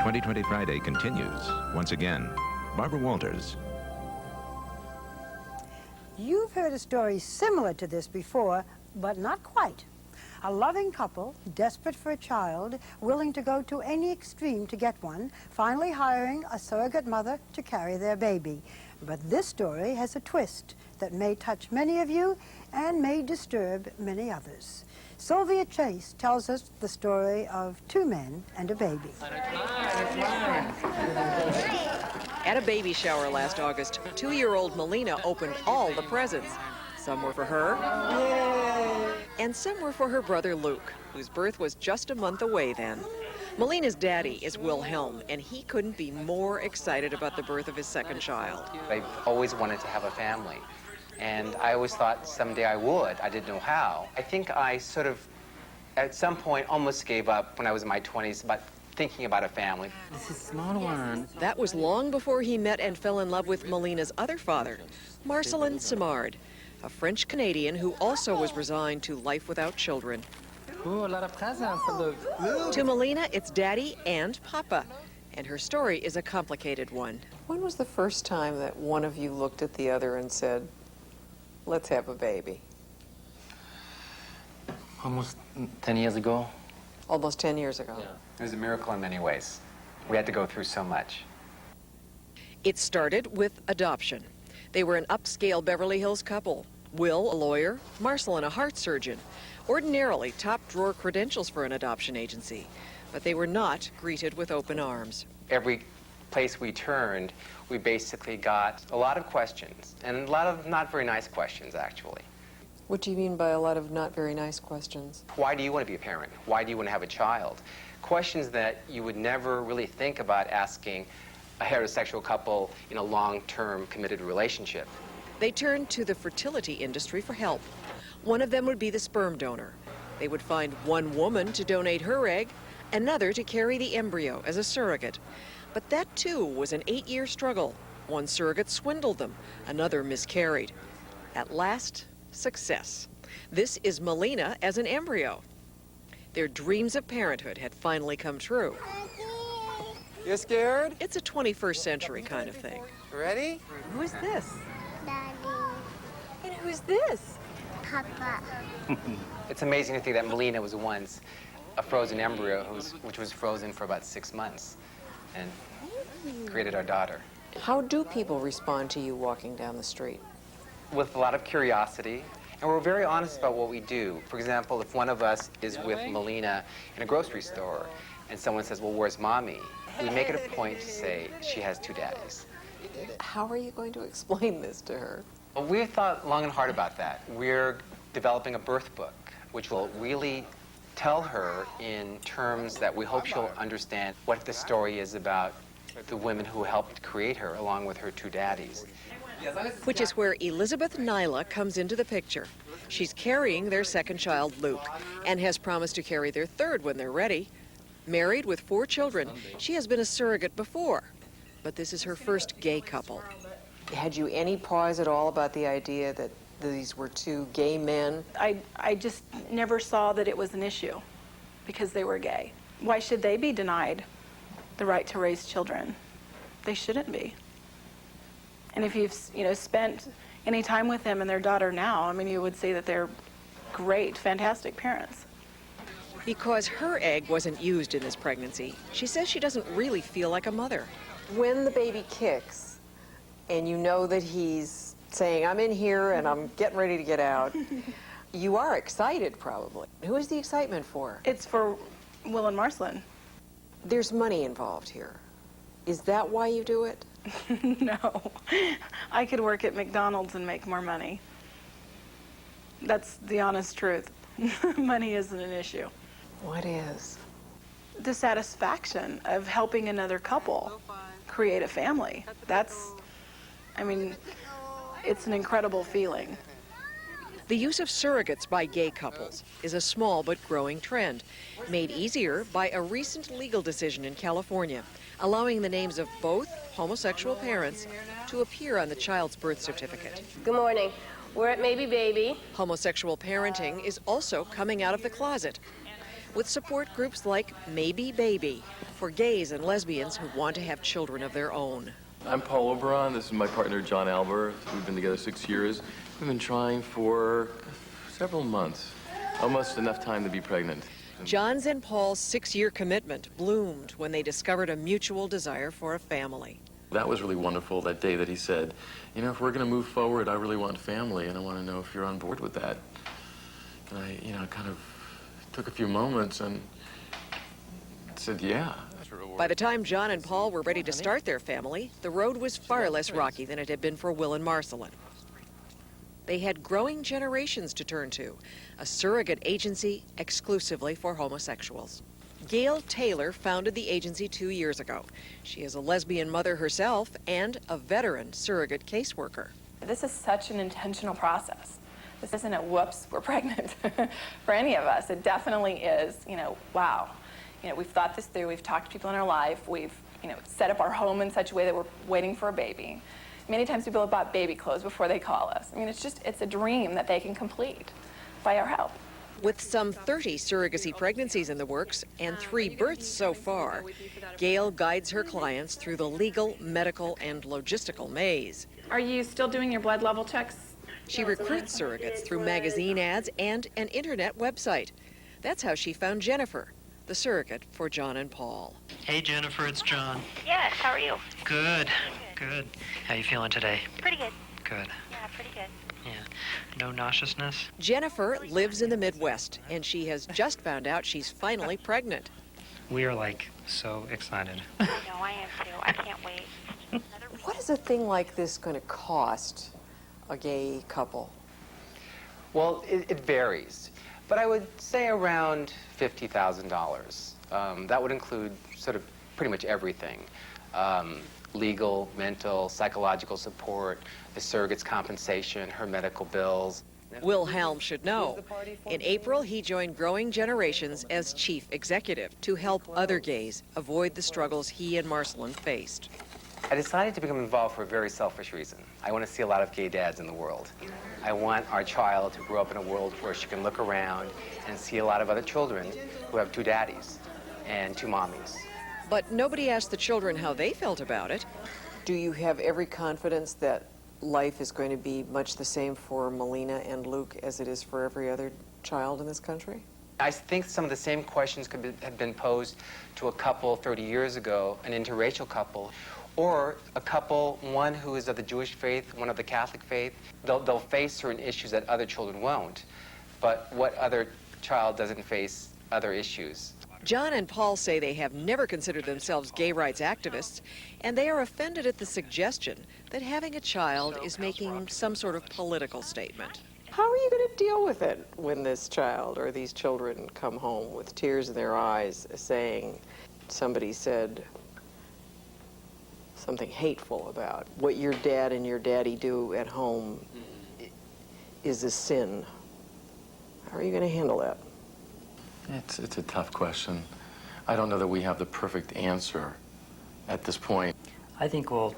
2020 Friday continues. Once again, Barbara Walters. You've heard a story similar to this before, but not quite. A loving couple, desperate for a child, willing to go to any extreme to get one, finally hiring a surrogate mother to carry their baby. But this story has a twist that may touch many of you and may disturb many others. Sylvia Chase tells us the story of two men and a baby. At a baby shower last August, 2-year-old Melina opened all the presents. Some were for her, and some were for her brother Luke, whose birth was just a month away then. Melina's daddy is Wilhelm, and he couldn't be more excited about the birth of his second child. I've always wanted to have a family, and I always thought someday I would. I didn't know how. I think I sort of, at some point, almost gave up when I was in my 20s about thinking about a family. This is a small one. That was long before he met and fell in love with Melina's other father, Marcelin Simard, a French-Canadian who also was resigned to life without children. Ooh, a lot of presents. Look. To Melina, it's Daddy and Papa, and her story is a complicated one. When was the first time that one of you looked at the other and said, let's have a baby? Almost 10 years ago. Almost 10 years ago. Yeah. It was a miracle in many ways. We had to go through so much. It started with adoption. They were an upscale Beverly Hills couple. Will, a lawyer, Marcelin, a heart surgeon. Ordinarily top-drawer credentials for an adoption agency, but they were not greeted with open arms. Every place we turned, we basically got a lot of questions, and a lot of not very nice questions, actually. What do you mean by a lot of not very nice questions? Why do you want to be a parent? Why do you want to have a child? Questions that you would never really think about asking a heterosexual couple in a long-term committed relationship. They turned to the fertility industry for help. One of them would be the sperm donor. They would find one woman to donate her egg, another to carry the embryo as a surrogate. But that, too, was an 8-year struggle. One surrogate swindled them, another miscarried. At last, success. This is Melina as an embryo. Their dreams of parenthood had finally come true. You scared? It's a 21st century kind of thing. Ready? Who is this? Daddy, And who's this? Papa. It's amazing to think that Melina was once a frozen embryo which was frozen for about 6 months and created our daughter. How do people respond to you walking down the street? With a lot of curiosity, and we're very honest about what we do. For example, if one of us is with Melina in a grocery store and someone says, well, where's Mommy? We make it a point to say she has 2 daddies. How are you going to explain this to her? Well, we've thought long and hard about that. We're developing a birth book, which will really tell her in terms that we hope she'll understand what the story is about the women who helped create her, along with her 2 daddies. Which is where Elizabeth Nyla comes into the picture. She's carrying their second child, Luke, and has promised to carry their third when they're ready. Married with 4 children, she has been a surrogate before, but this is her first gay couple. Had you any pause at all about the idea that these were 2 gay men? I just never saw that it was an issue because they were gay. Why should they be denied the right to raise children? They shouldn't be. And if you've spent any time with them and their daughter now, I mean, you would say that they're great, fantastic parents. Because her egg wasn't used in this pregnancy, she says she doesn't really feel like a mother. When the baby kicks and you know that he's saying, I'm in here and I'm getting ready to get out, you are excited probably. Who is the excitement for? It's for Will and Marcelin. There's money involved here. Is that why you do it? No. I could work at McDonald's and make more money. That's the honest truth. Money isn't an issue. What is? The satisfaction of helping another couple create a family. That's, I mean, it's an incredible feeling. The use of surrogates by gay couples is a small but growing trend, made easier by a recent legal decision in California, allowing the names of both homosexual parents to appear on the child's birth certificate. Good morning. We're at Maybe Baby. Homosexual parenting is also coming out of the closet. with support groups like Maybe Baby for gays and lesbians who want to have children of their own. I'm Paul Oberon. This is my partner, John Albert. We've been together 6 years. We've been trying for several months, almost enough time to be pregnant. John's and Paul's 6-year commitment bloomed when they discovered a mutual desire for a family. That was really wonderful that day that he said, you know, if we're going to move forward, I really want family, and I want to know if you're on board with that. And I, you know, kind of took a few moments and said, yeah. By the time John and Paul were ready to start their family, the road was far less rocky than it had been for Will and Marcelin. They had growing generations to turn to, a surrogate agency exclusively for homosexuals. Gail Taylor founded the agency 2 years ago. She is a lesbian mother herself and a veteran surrogate caseworker. This is such an intentional process. This isn't a whoops, we're pregnant for any of us. It definitely is, you know, wow. You know, we've thought this through, we've talked to people in our life, we've, you know, set up our home in such a way that we're waiting for a baby. Many times people have bought baby clothes before they call us. I mean, it's a dream that they can complete by our help. With some 30 surrogacy pregnancies in the works and 3 births so far, Gail guides her clients through the legal, medical, and logistical maze. Are you still doing your blood level checks? She recruits surrogates through magazine ads and an internet website. That's how she found Jennifer, the surrogate for John and Paul. Hey Jennifer, it's John. Yes, how are you? Good, good. How you feeling today? Pretty good. Good. Yeah, pretty good. Yeah. No nauseousness? Jennifer lives in the Midwest, and she has just found out she's finally pregnant. We are like so excited. I know, I am too. I can't wait. What is a thing like this going to cost a gay couple? Well, it varies, but I would say around $50,000. That would include sort of pretty much everything. Legal, mental, psychological support, the surrogate's compensation, her medical bills. Will Helm should know. In April, he joined Growing Generations as chief executive to help other gays avoid the struggles he and Marcelin faced. I decided to become involved for a very selfish reason. I want to see a lot of gay dads in the world. I want our child to grow up in a world where she can look around and see a lot of other children who have 2 daddies and 2 mommies. But nobody asked the children how they felt about it. Do you have every confidence that life is going to be much the same for Melina and Luke as it is for every other child in this country? I think some of the same questions have been posed to a couple 30 years ago, an interracial couple, or a couple, one who is of the Jewish faith, one of the Catholic faith. They'll face certain issues that other children won't. But what other child doesn't face other issues? John and Paul say they have never considered themselves gay rights activists, and they are offended at the suggestion that having a child is making some sort of political statement. How are you going to deal with it when this child or these children come home with tears in their eyes saying somebody said something hateful about what your dad and your daddy do at home is a sin? How are you going to handle that? It's a tough question. I don't know that we have the perfect answer at this point. I think we'll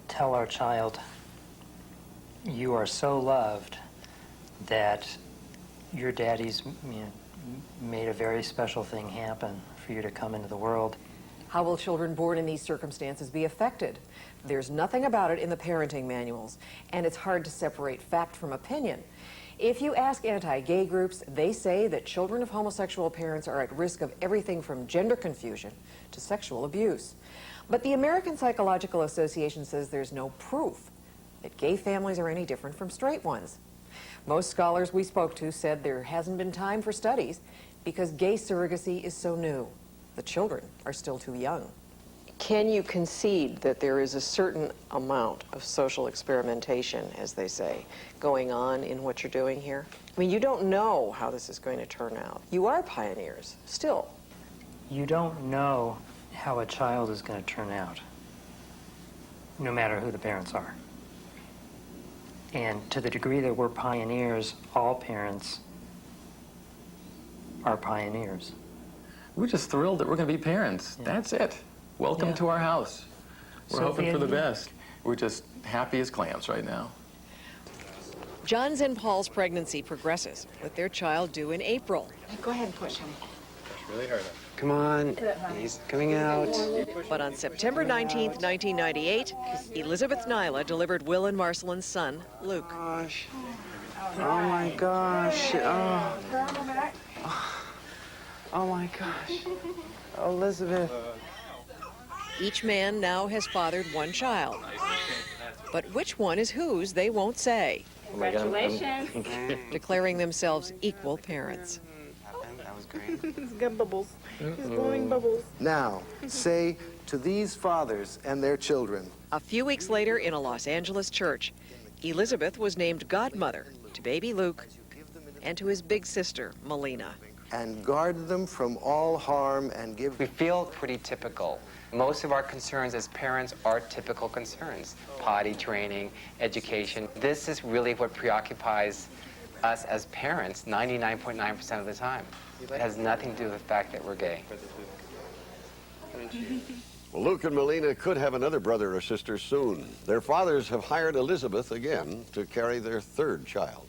tell our child, you are so loved that your daddy's made a very special thing happen for you to come into the world. How will children born in these circumstances be affected? There's nothing about it in the parenting manuals, and it's hard to separate fact from opinion. If you ask anti-gay groups, they say that children of homosexual parents are at risk of everything from gender confusion to sexual abuse. But the American Psychological Association says there's no proof that gay families are any different from straight ones. Most scholars we spoke to said there hasn't been time for studies because gay surrogacy is so new. The children are still too young. Can you concede that there is a certain amount of social experimentation, as they say, going on in what you're doing here? I mean, you don't know how this is going to turn out. You are pioneers, still. You don't know how a child is going to turn out, no matter who the parents are. And to the degree that we're pioneers, all parents are pioneers. We're just thrilled that we're going to be parents. Yeah. That's it. Welcome to our house. We're So hoping for the Andy- best. We're just happy as clams right now. John's and Paul's pregnancy progresses, with their child due in April. Go ahead and push him. Come on, he's coming out. But on September 19th, 1998, Elizabeth Nyla delivered Will and Marcelin's son, Luke. Gosh. Oh my gosh. Oh. Oh my gosh. Elizabeth. Each man now has fathered one child. But which one is whose, they won't say, Congratulations. declaring themselves equal parents. That was great. He's got bubbles. He's blowing bubbles. Now, say to these fathers and their children, A few weeks later, in a Los Angeles church, Elizabeth was named godmother to baby Luke and to his big sister, Melina. and guard them from all harm and give... We feel pretty typical. Most of our concerns as parents are typical concerns. Potty training, education. This is really what preoccupies us as parents 99.9% of the time. It has nothing to do with the fact that we're gay. Well, Luke and Melina could have another brother or sister soon. Their fathers have hired Elizabeth again to carry their third child.